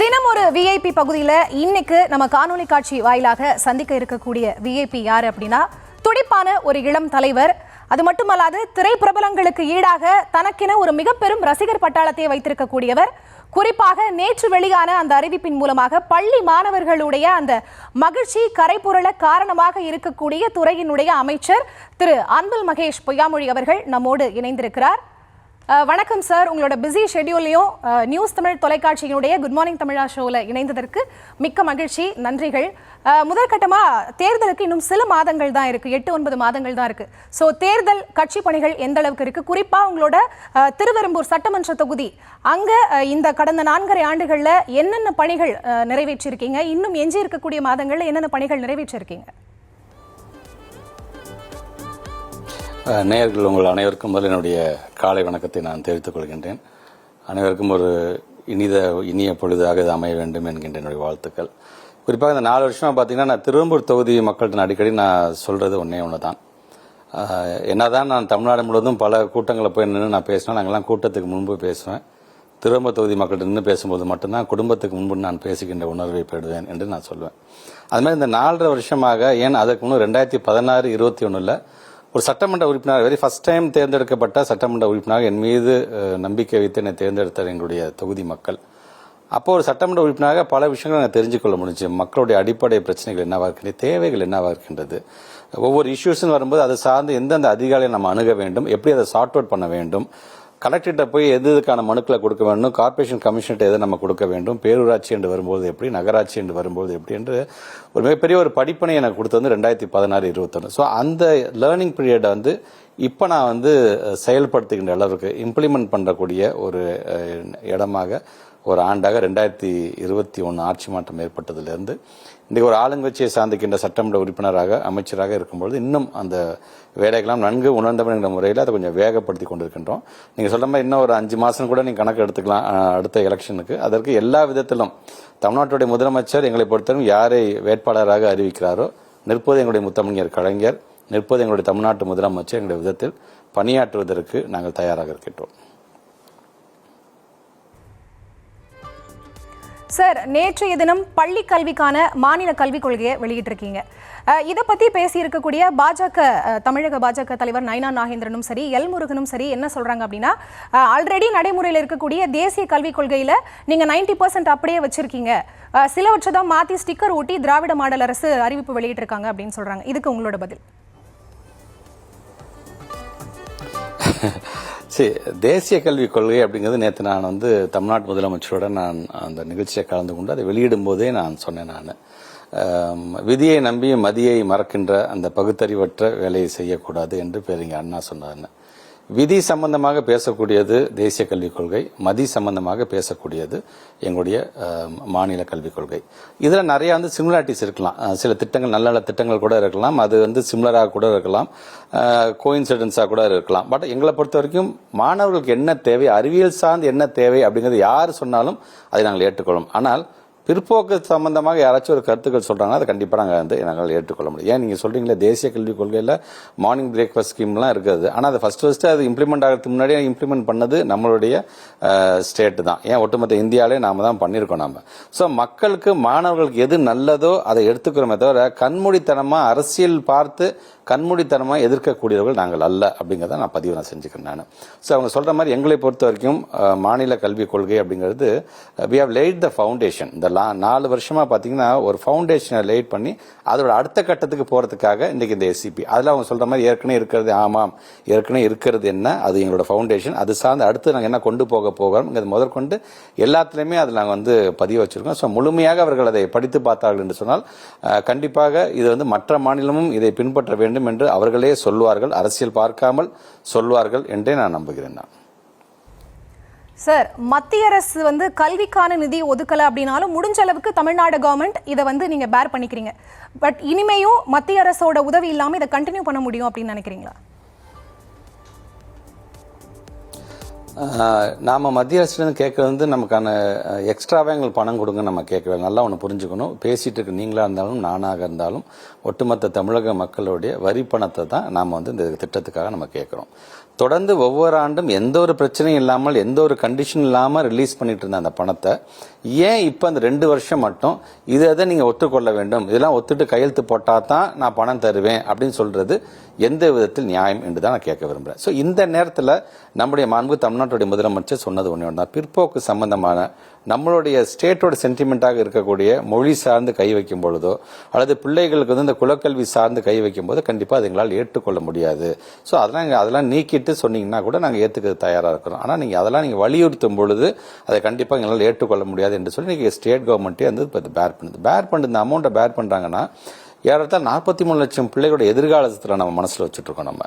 தினம் ஒரு விஐபி பகுதியில் இன்னைக்கு நம்ம காணொலி காட்சி வாயிலாக சந்திக்க இருக்கக்கூடிய விஐபி யார் அப்படின்னா, துடிப்பான ஒரு இளம் தலைவர். அது மட்டுமல்லாது திரைப்பிரபலங்களுக்கு ஈடாக தனக்கென ஒரு மிக பெரும் ரசிகர் பட்டாளத்தை வைத்திருக்கக்கூடியவர். குறிப்பாக நேற்று வெளியான அந்த அறிவிப்பின் மூலமாக பள்ளி மாணவர்களுடைய அந்த மகிழ்ச்சி கரைபுரள காரணமாக இருக்கக்கூடிய துறையினுடைய அமைச்சர் திரு அன்பில் மகேஷ் பொய்யாமொழி அவர்கள் நம்மோடு இணைந்திருக்கிறார். வணக்கம் சார். உங்களோட பிஸி ஷெட்யூல்லையும் நியூஸ் தமிழ் தொலைக்காட்சியினுடைய குட் மார்னிங் தமிழா ஷோவில் இணைந்ததற்கு மிக்க மகிழ்ச்சி, நன்றிகள். முதற்கட்டமாக தேர்தலுக்கு இன்னும் சில மாதங்கள் தான் இருக்குது, 8-9 மாதங்கள் தான் இருக்குது. ஸோ தேர்தல் கட்சி பணிகள் எந்த அளவுக்கு இருக்குது? குறிப்பாக உங்களோட திருவெரும்பூர் சட்டமன்ற தொகுதி, அங்கே இந்த கடந்த 4.5 ஆண்டுகளில் என்னென்ன பணிகள் நிறைவேற்றியிருக்கீங்க? இன்னும் எஞ்சி இருக்கக்கூடிய மாதங்களில் என்னென்ன பணிகள் நிறைவேற்றிருக்கீங்க? நேயர்கள் உங்கள் அனைவருக்கும் முதல் என்னுடைய காலை வணக்கத்தை நான் தெரிவித்துக் கொள்கின்றேன். அனைவருக்கும் ஒரு இனிய பொழுதாக இது அமைய வேண்டும் என்கின்ற என்னுடைய வாழ்த்துக்கள். குறிப்பாக இந்த 4 வருஷமாக பார்த்தீங்கன்னா, நான் திருவெரும்பூர் தொகுதி மக்கள்கிட்ட அடிக்கடி நான் சொல்கிறது ஒன்று தான். என்னதான் நான் தமிழ்நாடு முழுவதும் பல கூட்டங்களில் போய் நின்று நான் பேசினா, நாங்கள்லாம் கூட்டத்துக்கு முன்பு பேசுவேன். திருவெரும்பூர் தொகுதி மக்கள்கிட்ட நின்று பேசும்போது மட்டும்தான் குடும்பத்துக்கு முன்பு நான் பேசுகின்ற உணர்வை பெறுவேன் என்று நான் சொல்வேன். அதுமாதிரி இந்த 4.5 வருஷமாக, ஏன் அதற்கு முன்பு 2016-21 ஒரு சட்டமன்ற உறுப்பினர், வெரி ஃபர்ஸ்ட் டைம் தேர்ந்தெடுக்கப்பட்ட சட்டமன்ற உறுப்பினராக என் மீது நம்பிக்கை வைத்து என்னை தேர்ந்தெடுத்தார் எங்களுடைய தொகுதி மக்கள். அப்போ ஒரு சட்டமன்ற உறுப்பினராக பல விஷயங்களை நான் தெரிஞ்சுக்கொள்ள முடிஞ்சு. மக்களுடைய அடிப்படை பிரச்சனைகள் என்னவா இருக்கின்றது, தேவைகள் என்னவா இருக்கின்றது, ஒவ்வொரு இஷ்யூஸ்ன்னு வரும்போது அதை சார்ந்து எந்தெந்த அதிகாரியை நம்ம அணுக வேண்டும், எப்படி அதை சார்ட் அவுட் பண்ண வேண்டும், கலெக்டர்கிட்ட போய் எதுக்கான மனுக்களை கொடுக்க வேண்டும், கார்பரேஷன் கமிஷன்கிட்ட எதை நம்ம கொடுக்க வேண்டும், பேரூராட்சி என்று வரும்போது எப்படி, நகராட்சி என்று வரும்போது எப்படி என்று ஒரு மிகப்பெரிய ஒரு படிப்பனை எனக்கு கொடுத்தது 2016-21. ஸோ அந்த லேர்னிங் பீரியடை இப்போ நான் செயல்படுத்துகின்ற அளவுக்கு இம்ப்ளிமெண்ட் பண்ணக்கூடிய ஒரு இடமாக, ஒரு ஆண்டாக 2021 ஆட்சி மாற்றம் ஏற்பட்டதிலிருந்து இன்றைக்கு ஒரு ஆளுங்கட்சியை சார்ந்திக்கின்ற சட்டமன்ற உறுப்பினராக, அமைச்சராக இருக்கும்போது இன்னும் அந்த வேலைகளாம் நன்கு உணர்ந்தவன் என்ற முறையில் அதை கொஞ்சம் வேகப்படுத்தி கொண்டிருக்கின்றோம். நீங்கள் சொல்கிற மாதிரி இன்னும் ஒரு 5 மாதம் கூட நீங்கள் கணக்கு எடுத்துக்கலாம் அடுத்த எலெக்ஷனுக்கு. அதற்கு எல்லா விதத்திலும் தமிழ்நாட்டுடைய முதலமைச்சர் எங்களை பொறுத்தவரை யாரை வேட்பாளராக அறிவிக்கிறாரோ, நிற்பது எங்களுடைய முத்தமிழர் கலைஞர், நிற்பது எங்களுடைய தமிழ்நாட்டு முதலமைச்சர் எங்களுடைய விதத்தில் பணியாற்றுவதற்கு நாங்கள் தயாராக இருக்கின்றோம். சார், நேற்றைய தினம் பள்ளி கல்விக்கான மாநில கல்விக் கொள்கையை வெளியிட்டிருக்கீங்க. இதை பற்றி பேசியிருக்கக்கூடிய தமிழக பாஜக தலைவர் நயினா நாகேந்திரனும் சரி, எல் முருகனும் சரி என்ன சொல்கிறாங்க அப்படின்னா, ஆல்ரெடி நடைமுறையில் இருக்கக்கூடிய தேசிய கல்விக் கொள்கையில் நீங்கள் 90% அப்படியே வச்சுருக்கீங்க, சிலவற்றை தான் மாற்றி ஸ்டிக்கர் ஊட்டி திராவிட மாடல் அரசு அறிவிப்பு வெளியிட்டிருக்காங்க அப்படின்னு சொல்கிறாங்க. இதுக்கு உங்களோட பதில்? சரி, தேசிய கல்விக் கொள்கை அப்படிங்கிறது நேற்று நான் தமிழ்நாட்டு முதலமைச்சரோட நான் அந்த நிகழ்ச்சியை கலந்து கொண்டு அதை வெளியிடும் போதே நான் சொன்னேன். நான் விதியை நம்பி மதியை மறக்கின்ற அந்த பகுத்தறிவற்ற வேலையை செய்யக்கூடாது என்று பேருங்க அண்ணா சொன்னார்னு. விதி சம்பந்தமாக பேசக்கூடியது தேசிய கல்விக் கொள்கை, மதி சம்பந்தமாக பேசக்கூடியது எங்களுடைய மாநில கல்விக் கொள்கை. இதில் நிறைய சிமிலாரிட்டிஸ் இருக்கலாம். சில திட்டங்கள் நல்ல நல்ல திட்டங்கள் கூட இருக்கலாம், அது சிமிலராக கூட இருக்கலாம், கோயின்சிடன்ஸாக கூட இருக்கலாம். பட் எங்களை பொறுத்த வரைக்கும் மாணவர்களுக்கு என்ன தேவை, அறிவியல் சார்ந்து என்ன தேவை அப்படிங்கிறது யார் சொன்னாலும் அதை நாங்கள் ஏற்றுக்கொள்ளும். ஆனால் பிற்போக்கு சம்பந்தமாக யாராச்சும் ஒரு கருத்துக்கள் சொல்றாங்கன்னா அதை கண்டிப்பாக நாங்கள் ஏற்றுக்கொள்ள முடியும். ஏன் நீங்கள் சொல்றீங்களே, தேசிய கல்விக் கொள்கையில் மார்னிங் பிரேக்ஃபாஸ்ட் ஸ்கீம்லாம் இருக்குது. ஆனால் அது ஃபர்ஸ்ட் அது இம்ப்ளிமெண்ட் ஆகிறதுக்கு முன்னாடியே இம்ப்ளிமெண்ட் பண்ணது நம்மளுடைய ஸ்டேட் தான். ஏன் ஒட்டுமொத்த இந்தியாவிலே நாம தான் பண்ணியிருக்கோம் நாம. ஸோ மக்களுக்கு, மாணவர்களுக்கு எது நல்லதோ அதை எடுத்துக்கிறோமே தவிர கண்மூடித்தனமாக அரசியல் பார்த்து கண்மூடித்தனமாக எதிர்க்கக்கூடியவர்கள் நாங்கள் அல்ல அப்படிங்கிறத நான் பதிவு செஞ்சுக்கிறேன் நான். ஸோ அவங்க சொல்ற மாதிரி எங்களை பொறுத்த வரைக்கும் மாநில கல்விக் கொள்கை அப்படிங்கிறது we have laid the foundation. இந்த 4 வருஷமா பார்த்தீங்கன்னா ஒரு ஃபவுண்டேஷனை லேட் பண்ணி அதோட அடுத்த கட்டத்துக்கு போறதுக்காக இன்னைக்கு இந்த எஸ்சிபி, அதில் அவங்க சொல்ற மாதிரி ஏற்கனவே இருக்கிறது, ஆமாம் ஏற்கனவே இருக்கிறது என்ன, அது எங்களோட ஃபவுண்டேஷன், அது சார்ந்து அடுத்து நாங்கள் என்ன கொண்டு போகிறோம் முதற்கொண்டு எல்லாத்துலேயுமே அதில் நாங்கள் பதிவு வச்சிருக்கோம். ஸோ முழுமையாக அவர்கள் அதை படித்து பார்த்தார்கள் என்று சொன்னால் கண்டிப்பாக இது மற்ற மாநிலமும் இதை பின்பற்ற வேண்டும் என்று அவர்களே சொல்வார்கள், அரசியல் பார்க்காமல் சொல்வார்கள் என்றே நான் நம்புகிறேன். நான் சார், மத்திய அரசு கல்விக்கான நிதி ஒதுக்கலை அப்படின்னாலும் முடிஞ்ச அளவுக்கு தமிழ்நாடு கவர்மெண்ட் இதை நீங்க பேர் பண்ணிக்கிறீங்க. பட் இனிமேயும் மத்திய அரசோட உதவி இல்லாமல் இதை கண்டினியூ பண்ண முடியும் அப்படின்னு நினைக்கிறீங்களா? நாம் மத்திய அரசுலேருந்து கேட்குறது நமக்கான எக்ஸ்ட்ராவாக எங்களுக்கு பணம் கொடுங்க நம்ம கேட்கவே. நல்லா ஒன்று புரிஞ்சுக்கணும், பேசிகிட்டு இருக்க நீங்களாக இருந்தாலும் நானாக இருந்தாலும் ஒட்டுமொத்த தமிழக மக்களுடைய வரி பணத்தை தான் நாம் இந்த திட்டத்துக்காக நம்ம கேட்குறோம். தொடர்ந்து ஒவ்வொரு ஆண்டும் எந்த ஒரு பிரச்சனையும் இல்லாமல் எந்த ஒரு கண்டிஷன் இல்லாமல் ரிலீஸ் பண்ணிட்டு இருந்த அந்த பணத்தை ஏன் இப்போ அந்த 2 வருஷம் மட்டும் இதை நீங்கள் ஒத்துக்கொள்ள வேண்டும், இதெல்லாம் ஒத்துட்டு கையெழுத்து போட்டால் தான் நான் பணம் தருவேன் அப்படின்னு சொல்றது எந்த விதத்தில் நியாயம் என்று தான் நான் கேட்க விரும்புகிறேன். ஸோ இந்த நேரத்தில் நம்முடைய மாண்பு தமிழ்நாட்டுடைய முதலமைச்சர் சொன்னது ஒன்று தான், பிற்போக்கு சம்பந்தமான நம்மளுடைய ஸ்டேட்டோட சென்டிமெண்ட்டாக இருக்கக்கூடிய மொழி சார்ந்து கை வைக்கும் பொழுதோ அல்லது பிள்ளைகளுக்கு வந்து இந்த குலக்கல்வி சார்ந்து கை வைக்கும் போது கண்டிப்பாக அது எங்களால் ஏற்றுக்கொள்ள முடியாது. ஸோ அதெல்லாம் நீக்கிட்டு சொன்னீங்கன்னா கூட நாங்கள் ஏற்றுக்க தயாராக இருக்கிறோம். ஆனால் நீங்கள் அதெல்லாம் நீங்கள் வலியுறுத்தும் பொழுது அதை கண்டிப்பாக எங்களால் ஏற்றுக்கொள்ள முடியாது என்று சொல்லி நீங்கள் ஸ்டேட் கவர்மெண்ட்டே வந்து இப்போ பேர் பண்ணுது. இந்த அமௌண்ட்டை பேர் பண்ணுறாங்கன்னா ஏறத்தாழ 43 லட்சம் பிள்ளைகளோட எதிர்காலத்தில் நம்ம மனசில் வச்சுட்டு இருக்கோம். நம்ம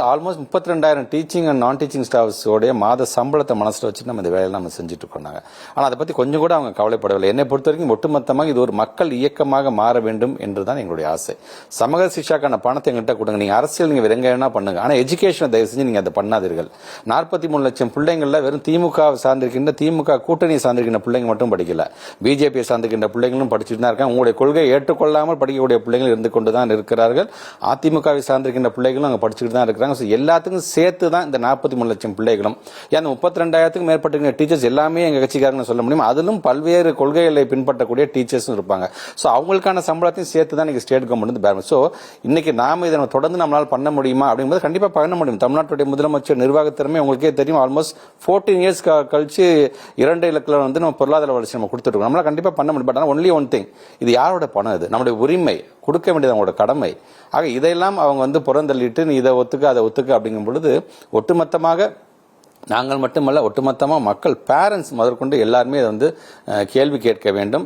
ஆல்மோஸ்ட் 32,000 டீச்சிங் அண்ட் நான் டீச்சிங் ஸ்டாஃப்ஸோடைய மாத சம்பளத்தை மனசில் வச்சுட்டு நம்ம இந்த வேலையை நம்ம செஞ்சுட்டு இருக்கோம். ஆனால் அதை பற்றி கொஞ்சம் கூட அவங்க கவலைப்படவில்லை. என்னை பொறுத்த வரைக்கும் ஒட்டுமொத்தமாக இது ஒரு மக்கள் இயக்கமாக மாற வேண்டும் என்றுதான் எங்களுடைய ஆசை. சமூக சிக்ஷாக்கான பணத்தை எங்கள்கிட்ட கொடுங்க, நீங்கள் அரசியல் நீங்கள் வெறுங்க வேணா பண்ணுங்க, ஆனால் எஜுகேஷனை தயவு செஞ்சு நீங்கள் அதை பண்ணாதீர்கள். 43 லட்சம் பிள்ளைங்களில் வெறும் திமுக சார்ந்திருக்கின்ற திமுக கூட்டணியை சார்ந்திருக்கின்ற பிள்ளைங்க மட்டும் படிக்கல, பிஜேபியை சார்ந்திருக்கின்ற பிள்ளைங்களும் படிச்சுட்டு தான் இருக்காங்க. உங்களுடைய கொள்கையை ஏற்றுக்கொள்ளாமல் படிக்கக்கூடிய பிள்ளைகள் இருந்து கொண்டு தான் இருக்கிறார்கள். அதிமுகவை சார்ந்திருக்கின்ற பிள்ளைகளும் அங்கே படிச்சுட்டு தான் இருக்கிறாங்க. எல்லாத்துக்கும் சேர்த்து தான் இந்த 43 லட்சம் பிள்ளைகளும். ஏன்னா 32,000க்கும் மேற்பட்ட டீச்சர்ஸ் எல்லாமே எங்க கட்சிக்காரங்க சொல்ல முடியும். அதிலும் பல்வேறு கொள்கைகளை பின்பற்றக்கூடிய டீச்சர்ஸும் இருப்பாங்க. ஸோ அவங்களுக்கான சம்பளத்தையும் சேர்த்து தான் ஸ்டேட் கவர்மெண்ட் பேர். ஸோ இன்னைக்கு நாம இதை தொடர்ந்து நம்மளால் பண்ண முடியுமா அப்படிங்கும்போது கண்டிப்பாக பண்ண முடியும். தமிழ்நாட்டுடைய முதலமைச்சர் நிர்வாகத்திறமை உங்களுக்கே தெரியும். ஆல்மோஸ்ட் 14 இயர்ஸ் கழிச்சு 2 இலக்கில் வந்து நம்ம பொருளாதார வளர்ச்சி நம்ம கொடுத்துருக்கோம். நம்மளால கண்டிப்பாக பண்ண முடியும். பட் ஆனால் ஒன்லி ஒன் திங், இது யாரோட பணம்? இது நம்முடைய உரிமை, கொடுக்க வேண்டியது அவங்களோட கடமை. ஆக இதையெல்லாம் அவங்க வந்து புறந்தள்ளிட்டு நீ இதை ஒத்துக்க அதை ஒத்துக்க அப்படிங்கும் பொழுது ஒட்டுமொத்தமாக நாங்கள் மட்டுமல்ல, ஒட்டுமொத்தமாக மக்கள் பேரண்ட்ஸ் முதற்கொண்டு எல்லாருமே இதை வந்து கேள்வி கேட்க வேண்டும்.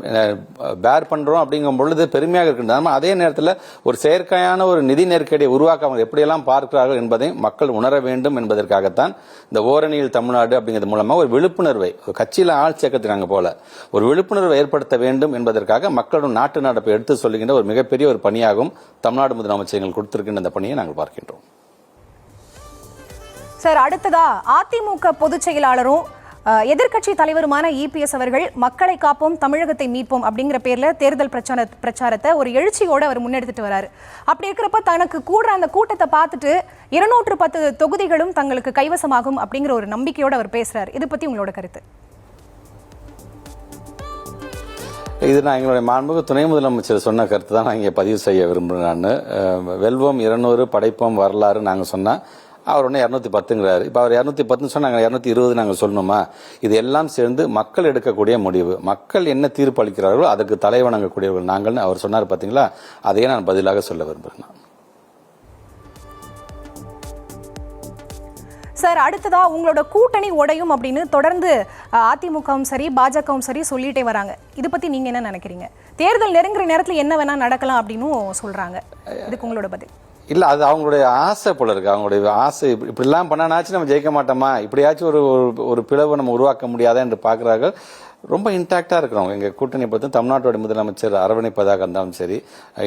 பேர் பண்ணுறோம் அப்படிங்கும் பொழுது பெருமையாக இருக்கின்றது. அதே நேரத்தில் ஒரு செயற்கையான ஒரு நிதி நெருக்கடியை உருவாக்க அவங்க எப்படியெல்லாம் பார்க்கிறார்கள் என்பதை மக்கள் உணர வேண்டும் என்பதற்காகத்தான் இந்த ஓரணியில் தமிழ்நாடு அப்படிங்கிறது மூலமாக ஒரு விழிப்புணர்வை, கட்சியில் ஆள் சேர்க்கறாங்க போல ஒரு விழிப்புணர்வை ஏற்படுத்த வேண்டும் என்பதற்காக மக்களுடன் நாட்டு நடப்பை எடுத்து சொல்லுகின்ற ஒரு மிகப்பெரிய ஒரு பணியாகவும் தமிழ்நாடு முதலமைச்சர்கள் கொடுத்திருக்கின்ற அந்த பணியை நாங்கள் பார்க்கின்றோம். சார், அடுத்ததா அதிமுக பொதுச் செயலாளரும் எதிர்க்கட்சி தலைவருமான இபிஎஸ் அவர்கள் மக்களை காப்போம் தமிழகத்தை மீட்போம் அப்படிங்கிற பேர்ல தேர்தல் பிரச்சாரத்தை ஒரு எழுச்சியோட அவர் முன்னெடுத்துட்டு வராரு. அப்படி இருக்கிறப்ப தனக்கு கூடுற அந்த கூட்டத்தை பார்த்துட்டு 210 தொகுதிகளும் தங்களுக்கு கைவசமாகும் அப்படிங்கிற ஒரு நம்பிக்கையோட அவர் பேசுறாரு. இதை பத்தி உங்களோட கருத்து? இது நான் எங்களுடைய மாண்புமிகு துணை முதலமைச்சர் சொன்ன கருத்து தான் நான் இங்கே பதிவு செய்ய விரும்புகிறேன். வெல்வோம் 200 படைப்போம் வரலாறு நாங்கள் சொன்னா அவர் ஒன்று 210ங்கிறாரு. இப்போ அவர் 210 சொன்னா நாங்கள் 220 நாங்கள் சொல்லணுமா? இது எல்லாம் சேர்ந்து மக்கள் எடுக்கக்கூடிய முடிவு. மக்கள் என்ன தீர்ப்பு அளிக்கிறார்களோ அதற்கு தலைவணங்கக்கூடியவர்கள் நாங்கள்னு அவர் சொன்னார். பார்த்தீங்களா, அதையே நான் பதிலாக சொல்ல விரும்புகிறேன். சார், அடுத்ததா உங்களோட கூட்டணி உடையும் அப்படின்னு தொடர்ந்து அதிமுகவும் சரி பாஜகவும் சரி சொல்லிட்டே வராங்க. இதை பத்தி நீங்க என்ன நினைக்கிறீங்க? தேர்தல் நெருங்குற நேரத்தில் என்ன வேணா நடக்கலாம் அப்படின்னு சொல்றாங்க. இதுக்கு உங்களோட பதில்? இல்ல, அது அவங்களுடைய ஆசை போல இருக்கு. அவங்களுடைய ஆசை இப்படிலாம் பண்ணாச்சும் நம்ம ஜெயிக்க மாட்டோமா, இப்படியாச்சும் ஒரு பிளவு நம்ம உருவாக்க முடியாதா என்று பார்க்கிறார்கள். ரொம்ப இன்டாக்டா இருக்கிறோம். எங்க கூட்டணி பொறுத்து தமிழ்நாட்டோட முதலமைச்சர் அரவணைப்பதாக இருந்தாலும் சரி,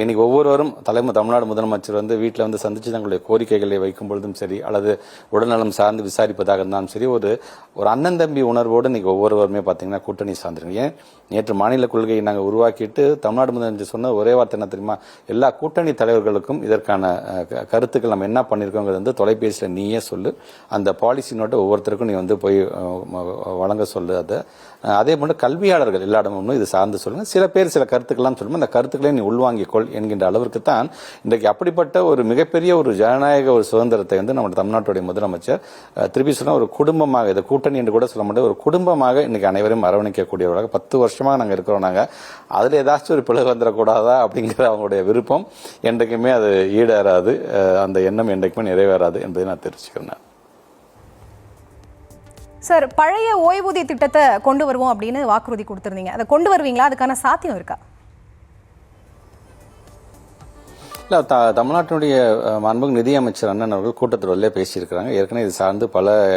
இன்னைக்கு ஒவ்வொருவரும் தமிழ்நாடு முதலமைச்சர் வந்து வீட்டில் வந்து சந்திச்சு தங்களுடைய கோரிக்கைகளை வைக்கும் பொழுதும் சரி, அல்லது உடல்நலம் சார்ந்து விசாரிப்பதாக இருந்தாலும் சரி, ஒரு அண்ணன் தம்பி உணர்வோடு இன்னைக்கு ஒவ்வொருவருமே பார்த்தீங்கன்னா கூட்டணி சார்ந்திருக்கு. ஏன் நேற்று மாநில கொள்கையை நாங்கள் உருவாக்கிட்டு தமிழ்நாடு முதலமைச்சர் சொன்ன ஒரே வார்த்தை என்ன தெரியுமா? எல்லா கூட்டணி தலைவர்களுக்கும் இதற்கான கருத்துக்கள் நம்ம என்ன பண்ணியிருக்கோங்கிறது வந்து தொலைபேசியில் நீயே சொல்லு, அந்த பாலிசி நோட்டை ஒவ்வொருத்தருக்கும் நீ வந்து போய் வழங்க சொல்லு. அதே போன்று கல்வியாளர்கள் எல்லா இடமும் இது சார்ந்து சொல்லுங்க. சில பேர் சில கருத்துக்கள்லாம் சொல்லுங்க, அந்த கருத்துக்களை நீ உள்வாங்கிக்கொள் என்கின்ற அளவிற்கு தான் இன்றைக்கு அப்படிப்பட்ட ஒரு மிகப்பெரிய ஒரு ஜனநாயக ஒரு சுதந்திரத்தை வந்து நம்ம தமிழ்நாட்டுடைய முதலமைச்சர் திருப்பி சொன்ன ஒரு குடும்பமாக, இது கூட்டணி என்று கூட சொல்ல முடியாது, ஒரு குடும்பமாக இன்னைக்கு அனைவரும் அரவணைக்கக்கூடியவர்களாக 10 வருஷமாக நாங்கள் இருக்கிறோம். நாங்கள் அதில் ஏதாச்சும் ஒரு பிளவு வந்துடக்கூடாதா அப்படிங்கிற அவங்களுடைய விருப்பம் என்றைக்குமே அது ஈடேறாது, அந்த எண்ணம் என்றைக்குமே நிறைவேறாது என்பதை நான் தெரிவிச்சுக்கிறேன். சார், பழைய ஓய்வூதிய திட்டத்தை கொண்டு வருவோம் அப்படின்னு வாக்குறுதி கொடுத்திருந்தீங்க. அதை கொண்டு வருவீங்களா? அதுக்கான சாத்தியம் இருக்கா? இல்லை, தமிழ்நாட்டினுடைய மாண்புமிகு நிதியமைச்சர் அண்ணன் அவர்கள் கூட்டத்தொடரிலே பேசியிருக்கிறாங்க. ஏற்கனவே இது சார்ந்து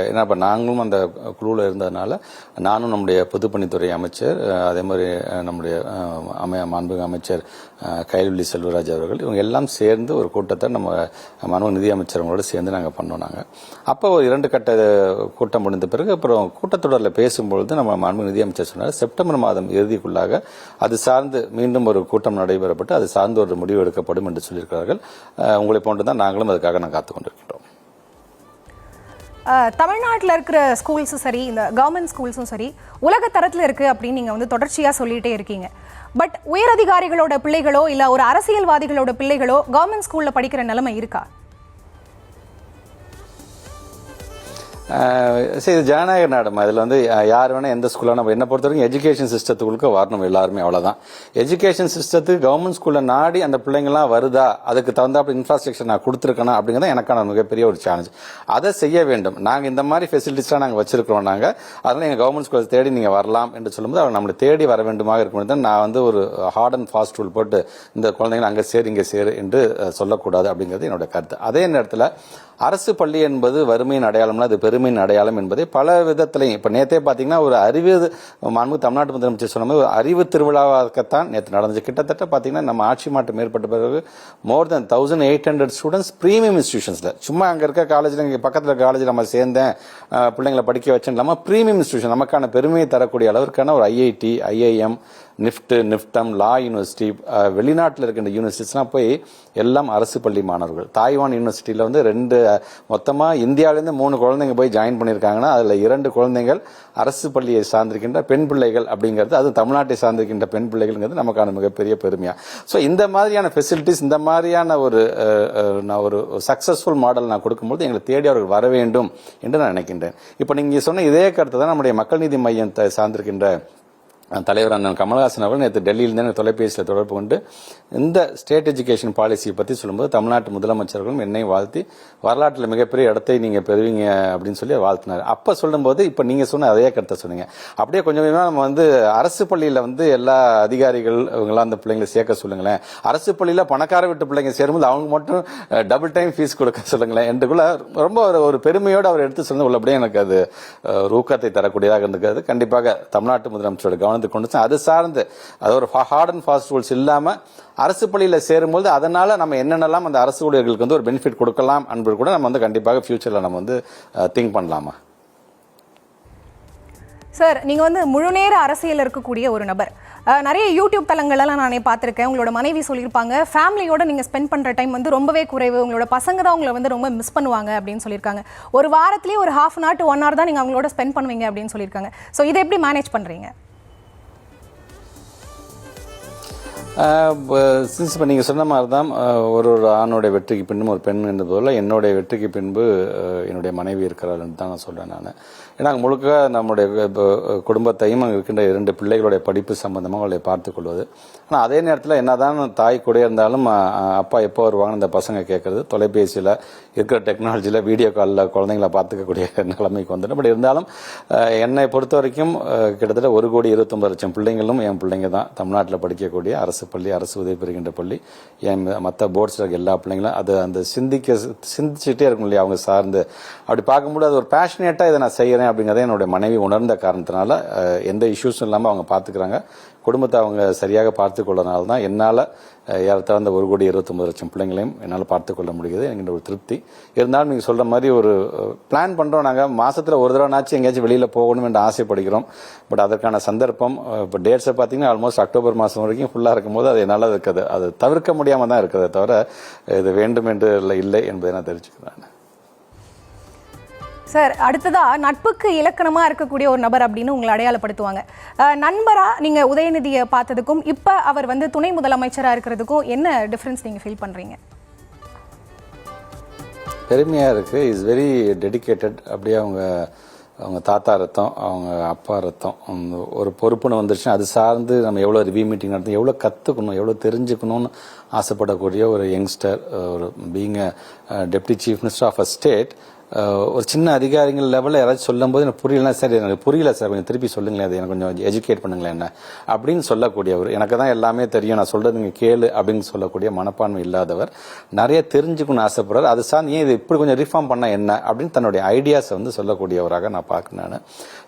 ஏன்னா இப்போ நாங்களும் அந்த குழுவில் இருந்ததுனால நானும் நம்முடைய பொதுப்பணித்துறை அமைச்சர், அதே மாதிரி நம்முடைய மாண்புமிகு அமைச்சர் கைல்வெளி செல்வராஜ் அவர்கள், இவங்க எல்லாம் சேர்ந்து ஒரு கூட்டத்தை நம்ம மாண்புமிகு நிதியமைச்சர் அவங்களோட சேர்ந்து நாங்கள் பண்ணோம். அப்போ ஒரு 2 கட்ட கூட்டம் முடிந்த பிறகு அப்புறம் கூட்டத்தொடரில் பேசும்பொழுது நம்ம மாண்புமிகு நிதியமைச்சர் சொன்னார், செப்டம்பர் மாதம் இறுதிக்குள்ளாக அது சார்ந்து மீண்டும் ஒரு கூட்டம் நடைபெறப்பட்டு அது சார்ந்து ஒரு முடிவு எடுக்கப்படும் என்று சொல்லியிருக்கிறார்கள். உங்களை போன்றுதான் நாங்களும் அதுக்காக காத்துக் கொண்டிருக்கிறோம். தமிழ்நாட்டில் இருக்கிற ஸ்கூல்ஸும் சரி, இந்த கவர்மெண்ட் ஸ்கூல்ஸும் சரி, உலக தரத்தில் இருக்குது அப்படின்னு நீங்கள் வந்து தொடர்ச்சியாக சொல்லிகிட்டே இருக்கீங்க. பட் உயரதிகாரிகளோட பிள்ளைகளோ இல்லை ஒரு அரசியல்வாதிகளோட பிள்ளைகளோ கவர்மெண்ட் ஸ்கூலில் படிக்கிற நிலைமை இருக்கா? சரி, இது ஜனநாயக நாடுமா. இதில் வந்து யார் வேணா எந்த ஸ்கூலில் நம்ம என்ன பொறுத்த வரைக்கும் எஜுகேஷன் சிஸ்டத்துக்குள்ள வரணும் எல்லாருமே, அவ்வளோதான். எஜுகேஷன் சிஸ்டத்துக்கு கவர்மெண்ட் ஸ்கூலில் நாடி அந்த பிள்ளைங்களாம் வருதா, அதுக்கு தகுந்தாப்ப இன்ஃப்ராஸ்ட்ரக்சர் நான் கொடுத்துருக்கேன் அப்படிங்கிறத எனக்கான மிகப்பெரிய ஒரு சேலஞ்ச். அதை செய்ய வேண்டும். நாங்கள் இந்த மாதிரி ஃபெசிலிட்டிஸ்லாம் நாங்கள் வச்சிருக்கிறோம். நாங்கள் அதனால் எங்கள் கவர்மெண்ட் ஸ்கூலை தேடி நீங்கள் வரலாம் என்று சொல்லும்போது அவர் நம்மளை தேடி வர வேண்டுமாக இருக்கும். தான் நான் வந்து ஒரு ஹார்ட் அண்ட் ஃபாஸ்ட் ரூல் போட்டு இந்த குழந்தைங்களை அங்கே சேரு இங்கே சேரு என்று சொல்லக்கூடாது அப்படிங்கிறது என்னோட கருத்து. அதே நேரத்தில் அரசு பள்ளி என்பது வறுமையின் அடையாளம்னா அது பெருமையின் அடையாளம் என்பதை பல விதத்திலையும் இப்போ நேற்றே பார்த்தீங்கன்னா ஒரு அறிவு மாண்பு தமிழ்நாட்டு முதலமைச்சர் சொன்ன மாதிரி ஒரு அறிவு திருவிழாவாகத்தான் நேற்று நடந்துச்சு. கிட்டத்தட்ட பார்த்தீங்கன்னா நம்ம ஆட்சி மாற்றம் ஏற்பட்ட பிறகு மோர் தென் 1800 ஸ்டூடெண்ட்ஸ் ப்ரீமியம் இன்ஸ்டியூஷன்ஸில், சும்மா அங்கே இருக்க காலேஜில் இங்கே பக்கத்தில் இருக்க காலேஜில் நம்ம சேர்ந்தேன் பிள்ளைங்களை படிக்க வச்சேன் இல்லாமல் ப்ரீமியம் இன்ஸ்டியூஷன் நமக்கான பெருமையை தரக்கூடிய அளவிற்கான ஒரு ஐஐடி, ஐஐஎம், நிஃப்டம், லா யூனிவர்சிட்டி, வெளிநாட்டில் இருக்கின்ற யூனிவர்சிட்டிஸ்லாம் போய் எல்லாம் அரசு பள்ளி மாணவர்கள். தாய்வான் யூனிவர்சிட்டியில் வந்து மொத்தமாக இந்தியாவிலேருந்து 3 குழந்தைங்க போய் ஜாயின் பண்ணியிருக்காங்கன்னா அதில் 2 குழந்தைகள் அரசு பள்ளியை சார்ந்திருக்கின்ற பெண் பிள்ளைகள் அப்படிங்கிறது, அது தமிழ்நாட்டை சார்ந்திருக்கின்ற பெண் பிள்ளைகள்ங்கிறது நமக்கான மிகப்பெரிய பெருமையா. ஸோ இந்த மாதிரியான ஃபெசிலிட்டிஸ், இந்த மாதிரியான ஒரு சக்சஸ்ஃபுல் மாடல் நான் கொடுக்கும்போது எங்களை தேடி அவர்கள் வர வேண்டும் என்று நான் நினைக்கின்றேன். இப்போ நீங்கள் சொன்ன இதே கருத்து தான் நம்முடைய மக்கள் நீதி மையத்தை சார்ந்திருக்கின்ற தலைவர் அண்ணன் கமலஹாசன் அவர்கள் நேற்று டெல்லியிலிருந்து தொலைபேசியில் தொடர்பு கொண்டு இந்த ஸ்டேட் எஜுகேஷன் பாலிசியை பற்றி சொல்லும்போது தமிழ்நாட்டு முதலமைச்சர்களும் என்னை வாழ்த்தி வரலாற்றில் மிகப்பெரிய இடத்தை நீங்கள் பெறுவீங்க அப்படின்னு சொல்லி வாழ்த்தினார். அப்போ சொல்லும்போது இப்போ நீங்கள் சொன்ன அதே கருத்தை சொன்னீங்க. அப்படியே கொஞ்சம் கொஞ்சமாக நம்ம வந்து அரசு பள்ளியில் வந்து எல்லா அதிகாரிகள் இவங்களாம் அந்த பிள்ளைங்களை சேர்க்க சொல்லுங்களேன், அரசு பள்ளியில் பணக்கார வீட்டு பிள்ளைங்க சேரும்போது அவங்க மட்டும் டபுள் டைம் ஃபீஸ் கொடுக்க சொல்லுங்களேன் என்றுக்குள்ள ரொம்ப ஒரு பெருமையோடு அவர் எடுத்து சொன்னது உள்ளபடியே எனக்கு அது ஒரு ஊக்கத்தை தரக்கூடியதாக இருந்திருக்கிறது. கண்டிப்பாக தமிழ்நாட்டு முதலமைச்சரோட கவனம் கொண்டு அது சார்ந்து அது ஒரு ஹார்ட் அண்ட் ஃபாஸ்ட் ரூல்ஸ் இல்லாம அரசு பள்ளியில் சேரும்போது அதனால நம்ம என்னென்னலாம் அந்த அரசு ஊழியர்களுக்கு வந்து ஒரு பெனிஃபிட் கொடுக்கலாம் என்பது கூட நம்ம வந்து கண்டிப்பாக ஃபியூச்சர்ல நம்ம வந்து திங்க் பண்ணலாமா. சார், நீங்க வந்து முழுநேர அரசியல் இருக்கக்கூடிய ஒரு நபர். நிறைய யூடியூப் தளங்கள்லாம் நானே பார்த்துருக்கேன். உங்களோட மனைவி சொல்லியிருப்பாங்க, ஃபேமிலியோட நீங்கள் ஸ்பெண்ட் பண்ணுற டைம் வந்து ரொம்பவே குறைவு, உங்களோட பசங்க தான் உங்களை வந்து ரொம்ப மிஸ் பண்ணுவாங்க அப்படின்னு சொல்லியிருக்காங்க. ஒரு வாரத்திலேயே ஒரு ½ hour to 1 hour தான் நீங்கள் அவங்களோட ஸ்பெண்ட் பண்ணுவீங்க அப்படின்னு சொல்லியிருக்காங்க. ஸோ இதை எப்படி மேனேஜ் பண்ணுறீங்க? இப்போ நீங்கள் சொன்ன மாதிரி தான் ஒரு ஆணுடைய வெற்றிக்கு பின்பும் ஒரு பெண் என்பது போல என்னுடைய வெற்றிக்கு பின்பு என்னுடைய மனைவி இருக்கிறாள்னு தான் நான் சொல்கிறேன். நான் ஏன்னா முழுக்க நம்முடைய குடும்பத்தையும் அங்கே இருக்கின்ற 2 பிள்ளைகளுடைய படிப்பு சம்பந்தமாக அவளை பார்த்து கொள்வது. ஆனால் அதே நேரத்தில் என்னதான் தாய் கூட இருந்தாலும் அப்பா எப்போ வருவாங்கன்னு இந்த பசங்க கேட்கறது, தொலைபேசியில் இருக்கிற டெக்னாலஜியில் வீடியோ காலில் குழந்தைங்களை பார்த்துக்கக்கூடிய நிலைமைக்கு வந்துடும். பட் இருந்தாலும் என்னை பொறுத்த வரைக்கும் கிட்டத்தட்ட 1,29,00,000 பிள்ளைங்களும் என் பிள்ளைங்க தான். தமிழ்நாட்டில் படிக்கக்கூடிய அரசு பள்ளி, அரசு உதவி பெறுகின்ற பள்ளி, என் மற்ற போர்ட்ஸில் இருக்க எல்லா பிள்ளைங்களும் அது அந்த சிந்திச்சுட்டே இருக்கும் இல்லையா அவங்க சார்ந்து. அப்படி பார்க்கும்போது அது ஒரு பேஷனேட்டாக இதை நான் செய்கிறேன் அப்படிங்கிறத என்னுடைய மனைவி உணர்ந்த காரணத்தினால எந்த இஷ்யூஸும் இல்லாமல் அவங்க பார்த்துக்கிறாங்க. குடும்பத்தை அவங்க சரியாக பார்த்து கொள்ளனால தான் என்னால் ஏறத்தாழ அந்த 1,29,00,000 பிள்ளைங்களையும் என்னால் பார்த்து கொள்ள முடியுது என்கிற ஒரு திருப்தி. இருந்தாலும் நீங்கள் சொல்கிற மாதிரி ஒரு பிளான் பண்ணுறோம். நாங்கள் மாதத்தில் ஒரு தடவைனாச்சும் எங்கேயாச்சும் வெளியில் போகணும் என்று ஆசைப்படுகிறோம். பட் அதற்கான சந்தர்ப்பம் இப்போ டேட்ஸை பார்த்தீங்கன்னா ஆல்மோஸ்ட் அக்டோபர் மாதம் வரைக்கும் ஃபுல்லாக இருக்கும்போது அது என்னால் இருக்குது, அது தவிர்க்க முடியாமல் தான் இருக்கிறத தவிர இது வேண்டும் என்று இல்லை என்பதை நான் தெரிஞ்சுக்கிறேன். சார், அடுத்ததா நட்புக்கு இலக்கணமா இருக்கக்கூடிய ஒரு நபர் அப்படின்னு உங்களை அடையாளப்படுத்துவாங்க. நண்பரா நீங்க உதயநிதியை பார்த்ததுக்கும் இப்ப அவர் வந்து துணை முதலமைச்சரா இருக்கிறதுக்கும் என்ன டிஃபரன்ஸ் நீங்க ஃபீல் பண்றீங்க? பெருமையா இருக்கு. Is very dedicated. அப்படியே அவங்க தாத்தா ரத்தம், அவங்க அப்பா ரத்தம். ஒரு பொறுப்புன்னு வந்துருச்சுன்னா அது சார்ந்து நம்ம எவ்வளோ ரிவ்யூ மீட்டிங் நடத்தணும், எவ்வளோ கற்றுக்கணும், எவ்வளோ தெரிஞ்சுக்கணும்னு ஆசைப்படக்கூடிய ஒரு யங்ஸ்டர். ஒரு being deputy chief minister of a state, ஒரு சின்ன அதிகாரிகள் லெவலில் யாராச்சும் சொல்லும் போது எனக்கு புரியலனா, சார் எனக்கு புரியல சார், கொஞ்சம் திருப்பி சொல்லுங்களேன், அது எனக்கு கொஞ்சம் எஜுகேட் பண்ணுங்களேன் என்ன அப்படின்னு சொல்லக்கூடியவர். எனக்கு தான் எல்லாமே தெரியும், நான் சொல்றது நீங்கள் கேளு அப்படின்னு சொல்லக்கூடிய மனப்பான்மை இல்லாதவர். நிறைய தெரிஞ்சுக்கணும்னு ஆசைப்படுறாரு. அது சார் ஏன் இது இப்படி கொஞ்சம் ரிஃபார்ம் பண்ண என்ன அப்படின்னு தன்னுடைய ஐடியாஸை வந்து சொல்லக்கூடியவராக நான் பார்க்குறேன். நான்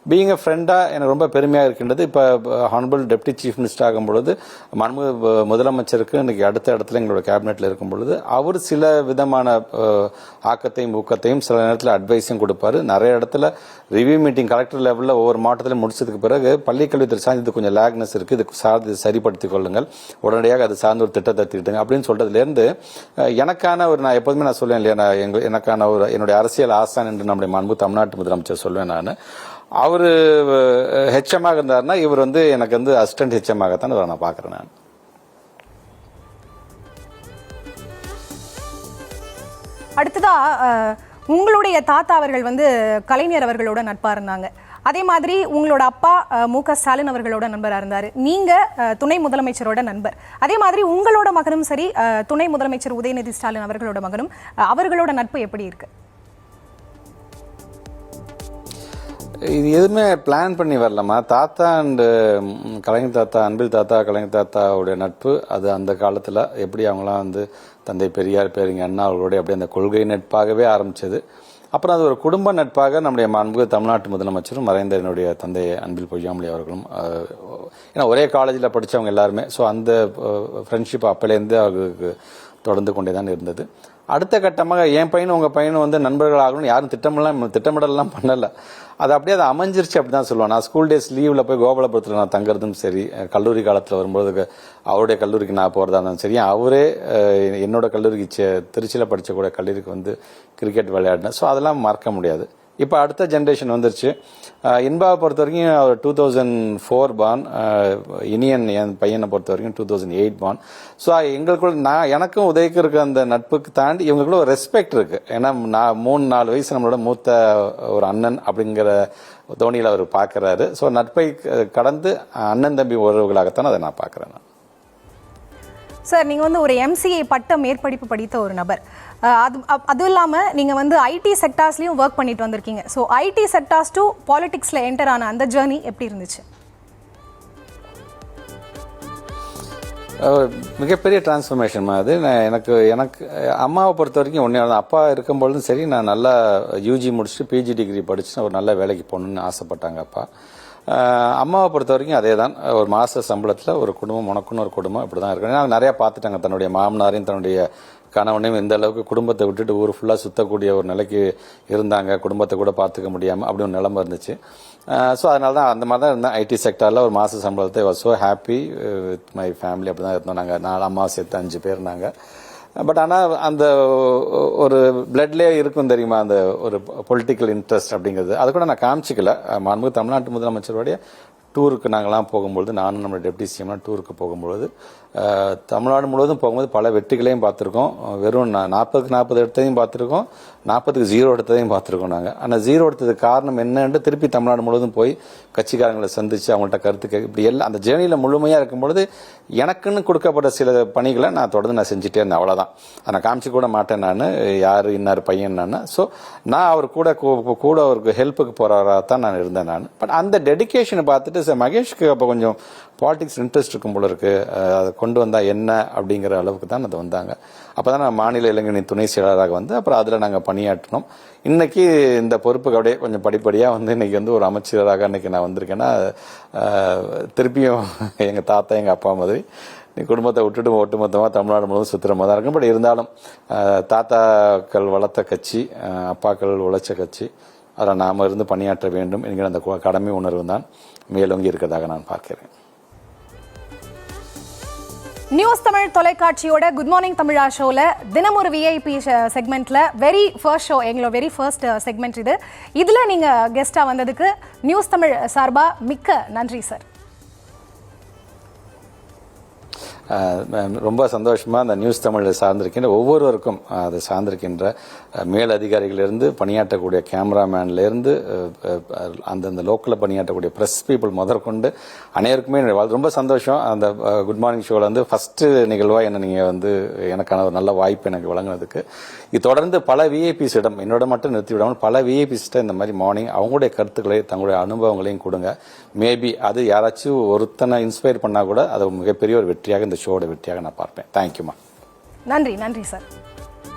பீயிங் அ ஃப்ரெண்டாக எனக்கு ரொம்ப பெருமையாக இருக்கின்றது. இப்போ ஹானரபிள் டெப்டி சீஃப் மினிஸ்டர் ஆகும் பொழுது முதலமைச்சருக்கு இன்னைக்கு அடுத்த இடத்துல எங்களோட கேபினெட்டில் இருக்கும் பொழுது அவர் சில விதமான ஆக்கத்தையும் ஊக்கத்தையும் சில நேரத்தில் அட்வைஸும் கொடுப்பாரு. நிறைய இடத்துல ரிவ்யூ மீட்டிங் கலெக்டர் லெவலில் ஒவ்வொரு மாவட்டத்திலும் முடிச்சதுக்கு பிறகு பள்ளிக்கல்வித்துறை சார்ந்து இது கொஞ்சம் லேக்னஸ் இருக்குது, இதுக்கு சார்ந்து சரிப்படுத்திக் கொள்ளுங்கள், உடனடியாக அது சார்ந்த ஒரு திட்டத்தை தீட்டுங்க அப்படின்னு சொல்றதுலேருந்து எனக்கான ஒரு, நான் எப்போதுமே நான் சொல்லுவேன் இல்லையா, நான் எனக்கான ஒரு என்னுடைய அரசியல் ஆசான் என்று நம்முடைய மாண்பு தமிழ்நாட்டு முதலமைச்சர் சொல்லுவேன் நான். அவரு ஹெச்எம்மாக இருந்தாருன்னா இவர் வந்து எனக்கு வந்து அசிஸ்டன்ட் ஹெச்எம்மாகத்தான் இவரை நான் பார்க்குறேன் நான். அடுத்ததா உங்களுடைய தாத்தா அவர்கள் வந்து கலைஞர் அவர்களோட நட்பா இருந்தாங்க. அதே மாதிரி உங்களோட அப்பா மு.க. ஸ்டாலின் அவர்களோட நண்பராக இருந்தார். நீங்க துணை முதலமைச்சரோட நண்பர். அதே மாதிரி உங்களோட மகனும் சரி, துணை முதலமைச்சர் உதயநிதி ஸ்டாலின் அவர்களோட மகனும், அவர்களோட நட்பு எப்படி இருக்கு? இது எதுவுமே பிளான் பண்ணி வரலாமா? தாத்தா அண்ட் கலைஞர் தாத்தா, அன்பில் தாத்தா, கலைஞர் தாத்தாவுடைய நட்பு அது அந்த காலத்தில் எப்படி அவங்களாம் வந்து தந்தை பெரியார், பேரிங்க அண்ணா அவர்களுடைய அப்படியே அந்த கொள்கை நட்பாகவே ஆரம்பிச்சது. அப்புறம் அது ஒரு குடும்ப நட்பாக நம்முடைய மாண்பு தமிழ்நாட்டு முதலமைச்சரும் மறைந்த என்னுடைய தந்தை அன்பில் பொய்யாமொழி அவர்களும், ஏன்னா ஒரே காலேஜில் படித்தவங்க எல்லாருமே, ஸோ அந்த ஃப்ரெண்ட்ஷிப் அப்போலேருந்து அவர்களுக்கு தொடர்ந்து கொண்டே தான் இருந்தது. அடுத்த கட்டமாக என் பையனும் உங்கள் பையனும் வந்து நண்பர்கள் ஆகணும்னு யாரும் திட்டமிடலாம் பண்ணலை. அது அப்படியே அது அமைஞ்சிருச்சு அப்படி தான் சொல்லுவேன். நான் ஸ்கூல் டேஸ் லீவில் போய் கோபாலபுரத்தில் நான் தங்குறதும் சரி, கல்லூரி காலத்தில் வரும்போது அவருடைய கல்லூரிக்கு நான் போகிறதா இருந்தாலும் சரி, அவரே என்னோட கல்லூரிக்கு திருச்சியில் படித்த கூட கல்லூரிக்கு வந்து கிரிக்கெட் விளையாடினேன். ஸோ அதெல்லாம் மறக்க முடியாது. இப்போ அடுத்த ஜென்ரேஷன் வந்துருச்சு. இன்பாவை பொறுத்த வரைக்கும் அவர் 2004 பார்ன், இனியன் என் பையனை பொறுத்த வரைக்கும் 2008 பார்ன். ஸோ எங்களுக்குள்ள எனக்கும் உதவிக்கு இருக்க அந்த நட்புக்கு தாண்டி இவங்களுக்குள்ள ஒரு ரெஸ்பெக்ட் இருக்கு. ஏன்னா நான் 3-4 வயசு நம்மளோட மூத்த ஒரு அண்ணன் அப்படிங்கிற தோனியில் அவர் பார்க்குறாரு. ஸோ நட்பை கடந்து அண்ணன் தம்பி உறவுகளாகத்தான் அதை நான் பார்க்குறேன். சார், நீங்கள் வந்து ஒரு எம்சிஏ பட்ட மேற்படிப்பு படித்த ஒரு நபர். அதுவும் இல்லாமல் நீங்கள் வந்து ஐடி செக்டார்ஸ்லையும் ஒர்க் பண்ணிட்டு வந்திருக்கீங்க. ஸோ ஐடி செக்டார்ஸ் டு பாலிடிக்ஸில் என்டர் ஆன அந்த ஜேர்னி எப்படி இருந்துச்சு? மிகப்பெரிய டிரான்ஸ்ஃபர்மேஷன் அது. எனக்கு அம்மாவை பொறுத்த வரைக்கும் ஒன்றே, அப்பா இருக்கும்பொழுதும் சரி, நான் நல்லா யூஜி முடிச்சுட்டு பிஜி டிகிரி படிச்சுட்டு ஒரு நல்ல வேலைக்கு போகணுன்னு ஆசைப்பட்டாங்க அப்பா. அம்மாவை பொறுத்த வரைக்கும் அதே தான். ஒரு மாத சம்பளத்தில் ஒரு குடும்பம், உனக்குன்னு ஒரு குடும்பம் இப்படி தான் இருக்கு. நான் நிறையா பார்த்துட்டாங்க. தன்னுடைய மாமனாரையும் தன்னுடைய கணவனையும் இந்த அளவுக்கு குடும்பத்தை விட்டுட்டு ஊர் ஃபுல்லாக சுற்றக்கூடிய ஒரு நிலைக்கு இருந்தாங்க. குடும்பத்தை கூட பார்த்துக்க முடியாமல் அப்படி ஒரு நிலைமை இருந்துச்சு. ஸோ அதனால தான் அந்த மாதிரி தான் இருந்தேன். ஐடி செக்டரில் ஒரு மாத சம்பளத்தை was so happy with my family. அப்படி தான் இருந்தோம். நாங்கள் 4 அம்மா சேர்த்து 5 பேர் நாங்கள். பட் ஆனால் அந்த ஒரு பிளட்லேயே இருக்கும் தெரியுமா, அந்த ஒரு பொலிட்டிக்கல் இன்ட்ரெஸ்ட் அப்படிங்கிறது. அது கூட நான் காமிச்சிக்கல. மாண்புமிகு தமிழ்நாட்டு முதலமைச்சருடைய டூருக்கு நாங்கள்லாம் போகும்பொழுது, நானும் நம்மளுடைய டெப்டி சிஎம்லாம் டூருக்கு போகும்பொழுது தமிழ்நாடு முழுவதும் போகும்போது பல வெற்றிகளையும் பார்த்துருக்கோம். வெறும் 40க்கு 40 எடுத்ததையும் பார்த்துருக்கோம், 40க்கு 0 எடுத்ததையும் பார்த்துருக்கோம் நாங்கள். ஆனால் 0 எடுத்ததுக்கு காரணம் என்னன்னு திருப்பி தமிழ்நாடு முழுவதும் போய் கட்சிக்காரங்களை சந்தித்து அவங்கள்ட்ட கருத்து இப்படி எல்லாம் அந்த ஜேர்னியில் முழுமையாக இருக்கும்பொழுது எனக்குன்னு கொடுக்கப்பட்ட சில பணிகளை நான் தொடர்ந்து நான் செஞ்சுட்டே இருந்தேன். அவ்வளோதான். அதை நான் காமிச்சு கூட மாட்டேன். நான் யார் இன்னார் பையன் நான். ஸோ நான் அவர் கூட அவருக்கு ஹெல்ப்புக்கு போகிறவராக தான் நான் இருந்தேன் நான். பட் அந்த டெடிக்கேஷனை பார்த்துட்டு சார் மகேஷ்க்கு அப்போ கொஞ்சம் பாலிடிக்ஸ் இன்ட்ரெஸ்ட் இருக்கும் போல இருக்கு, அதை கொண்டு வந்தால் என்ன அப்படிங்கிற அளவுக்கு தான் அது வந்தாங்க. அப்போ தான் நான் மாநில இளைஞரணி துணை செயலாளராக வந்து அப்புறம் அதில் நாங்கள் பணியாற்றினோம். இன்னைக்கு இந்த பொறுப்புக்கு அப்படியே கொஞ்சம் படிப்படியாக வந்து இன்னைக்கு வந்து ஒரு அமைச்சராக இன்னைக்கு நான் வந்திருக்கேன்னா திருப்பியும் எங்கள் தாத்தா எங்கள் அப்பா மாதிரி நீ குடும்பத்தை விட்டுட்டு ஒட்டுமொத்தமாக தமிழ்நாடு முழுவதும் சுற்றுற மாதிரி தான் இருக்கும். பட் இருந்தாலும் தாத்தாக்கள் வளர்த்த கட்சி, அப்பாக்கள் உழைச்ச கட்சி, அதில் நாம் இருந்து பணியாற்ற வேண்டும் என்கிற அந்த கடமை உணர்வு தான் மேலோங்கி இருக்கிறதாக நான் பார்க்கிறேன். நியூஸ் தமிழ் தொலைக்காட்சியோட குட் மார்னிங் தமிழா ஷோவில் தினம் ஒரு விஐபி செக்மெண்ட்டில் வெரி ஃபர்ஸ்ட் ஷோ, எங்களோட வெரி ஃபர்ஸ்ட் செக்மெண்ட் இது. இதில் நீங்கள் கெஸ்ட்டாக வந்ததுக்கு நியூஸ் தமிழ் சார்பாக மிக்க நன்றி சார். ரொம்ப சந்தோஷமாக அந்த நியூஸ் தமிழை சார்ந்திருக்கின்ற ஒவ்வொருவருக்கும், அதை சார்ந்திருக்கின்ற மேல் அதிகாரிகளிலிருந்து பணியாற்றக்கூடிய கேமராமேன்லேருந்து அந்தந்த லோக்கலில் பணியாற்றக்கூடிய ப்ரெஸ் பீப்புள் முதற்கொண்டு அனைவருக்குமே ரொம்ப சந்தோஷம். அந்த குட் மார்னிங் ஷோவில் வந்து ஃபஸ்ட்டு நிகழ்வாக என்ன நீங்கள் வந்து எனக்கான ஒரு நல்ல வாய்ப்பு எனக்கு வழங்கினதுக்கு. இது தொடர்ந்து பல விஐபிஸிடம், என்னோட மட்டும் நிறுத்தி விடாமல் பல விஐபிஸ்கிட்ட இந்த மாதிரி மார்னிங் அவங்களுடைய கருத்துக்களை, தங்களுடைய அனுபவங்களையும் கொடுங்க. மேபி அது யாராச்சும் ஒருத்தனை இன்ஸ்பயர் பண்ணால் கூட அது மிகப்பெரிய ஒரு வெற்றியாக இந்த ஷோட வெற்றியாக நான் பார்ப்பேன். தேங்க்யூமா. நன்றி சார்.